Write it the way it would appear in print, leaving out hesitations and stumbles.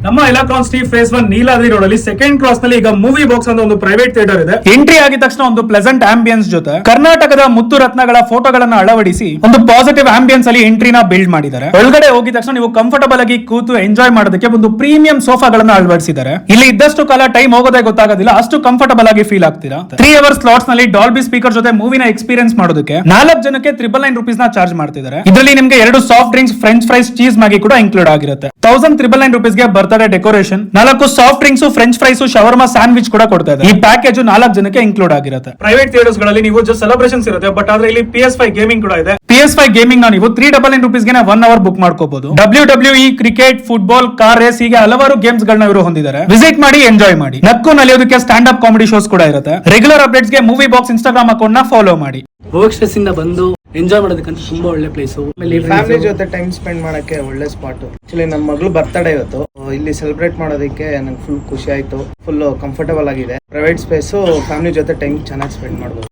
ನಮ್ಮ electron street phase 1 Neeladri road ಅಲ್ಲಿ second cross ನಲ್ಲಿ ಈಗ ಮೂವಿ ಬಾಕ್ಸ್ ಅಂತ ಒಂದು ಪ್ರೈವೇಟ್ ಥಿಯೇಟರ್ ಇದೆ. ಎಂಟ್ರಿ ಆಗಿದ ತಕ್ಷಣ ಒಂದು ಪ್ಲೆಸೆಂಟ್ ಆಂಬಿಯನ್ಸ್ ಜೊತೆ ಕರ್ನಾಟಕದ ಮುತ್ತು ರತ್ನಗಳ ಫೋಟೋಗಳನ್ನ ಅಳವಡಿಸಿ ಒಂದು ಪಾಸಿಟಿವ್ ಆಂಬಿಯನ್ಸ್ ಅಲ್ಲಿ ಎಂಟ್ರಿನ ಬಿಲ್ಡ್ ಮಾಡಿದ್ದಾರೆ. ಒಳಗಡೆ ಹೋಗಿದ ತಕ್ಷಣ ನೀವು ಕಂಫರ್ಟಬಲ್ ಆಗಿ ಕೂತು ಎಂಜಾಯ್ ಮಾಡೋದಕ್ಕೆ ಒಂದು ಪ್ರೀಮಿಯಂ ಸೋಫಾಗಳನ್ನ ಅಳವಡಿಸಿದ್ದಾರೆ. ಇಲ್ಲಿ ಇದ್ದಷ್ಟು ಕಾಲ ಟೈಮ್ ಹೋಗೋದೇ ಗೊತ್ತಾಗೋದಿಲ್ಲ, ಅಷ್ಟು ಕಂಫರ್ಟಬಲ್ ಆಗಿ ಫೀಲ್ ಆಗ್ತೀರಾ. 3 ಅವರ್ಸ್ ಸ್ಲಾಟ್ಸ್ ನಲ್ಲಿ ಡಾಲ್ಬಿ ಸ್ಪೀಕರ್ ಜೊತೆ ಮೂವಿನ ಎಕ್ಸ್ಪೀರಿಯನ್ಸ್ ಮಾಡೋದಕ್ಕೆ 4 ಜನಕ್ಕೆ 999 ರೂಪೀಸ್ ನ ಚಾರ್ಜ್ ಮಾಡ್ತಿದ್ದಾರೆ. ಇದರಲ್ಲಿ ನಿಮಗೆ 2 soft drinks, French fries, cheese Maggi ಕೂಡ ಇನ್ಕ್ಲೂಡ್ ಆಗಿರುತ್ತೆ. 1999 ರೂಪೀಸ್ ಗೆ birthday decoration, 4 soft drinks, French fries, shawarma sandwich ಕೂಡ ಕೊಡ್ತಾ ಇದೆ. ಈ ಪ್ಯಾಕೇಜ್ 4 ಜನಕ್ಕೆ ಇನ್ಕ್ಲೂಡ್ ಆಗಿರುತ್ತೆ. ಪ್ರೈವೇಟ್ ಥಿಯೇಟರ್ಸ್ ಗಳಲ್ಲಿ ನೀವು ಜಸ್ಟ್ ಸೆಲೆಬ್ರೇಷನ್ಸ್ ಇರುತ್ತೆ, ಬಟ್ ಆದ್ರೆ ಇಲ್ಲಿ PS5 ಗೇಮಿಂಗ್ ಕೂಡ ಇದೆ. PS5 ಗೇಮಿಂಗ್ ನ ನೀವು 399 ರೂಪೀಸ್ ಗೆ 1 ಅವರ್ ಬುಕ್ ಮಾಡ್ಕೋಬಹುದು. WWE, cricket, football, car race, ಹೀಗೆ ಹಲವಾರು ಗೇಮ್ಸ್ ಗಳನ್ನ ಇವರು ಹೊಂದಿದ್ದಾರೆ. ವಿಸಿಟ್ ಮಾಡಿ, ಎಂಜಾಯ್ ಮಾಡಿ. ನಕ್ಕು ನಲಿಯೋದಕ್ಕೆ ಸ್ಟ್ಯಾಂಡ್ ಅಪ್ ಕಾಮಿಡಿ ಶೋಸ್ ಕೂಡ ಇರುತ್ತೆ. ರೆಗ್ಯುಲರ್ ಅಪ್ಡೇಟ್ಸ್ ಗೆ ಮೂವಿ ಬಾಕ್ಸ್ ಇನ್ಸ್ಟಾಗ್ರಾಮ್ ಅಕೌಂಟ್ ನ ಫಾಲೋ ಮಾಡಿ. ವರ್ಕ್ ಸ್ಟ್ರೆಸ್ ಇಂದ ಬಂದು ಎಂಜಾಯ್ ಮಾಡೋದಕ್ಕಂತ ತುಂಬಾ ಒಳ್ಳೆ ಪ್ಲೇಸ್. ಫ್ಯಾಮಿಲಿ ಜೊತೆ ಟೈಮ್ ಸ್ಪೆಂಡ್ ಮಾಡಕ್ಕೆ ಒಳ್ಳೆ ಸ್ಪಾಟ್. ಆಕ್ಚುಲಿ ನನ್ನ ಮಗಳು ಬರ್ತ್ಡೇ ಇವತ್ತು, ಇಲ್ಲಿ ಸೆಲೆಬ್ರೇಟ್ ಮಾಡೋದಕ್ಕೆ ನಂಗೆ ಫುಲ್ ಖುಷಿ ಆಯ್ತು. ಫುಲ್ ಕಂಫರ್ಟಬಲ್ ಆಗಿದೆ. ಪ್ರೈವೇಟ್ ಸ್ಪೇಸು, ಫ್ಯಾಮಿಲಿ ಜೊತೆ ಟೈಮ್ ಚೆನ್ನಾಗಿ ಸ್ಪೆಂಡ್ ಮಾಡ್ಬೋದು.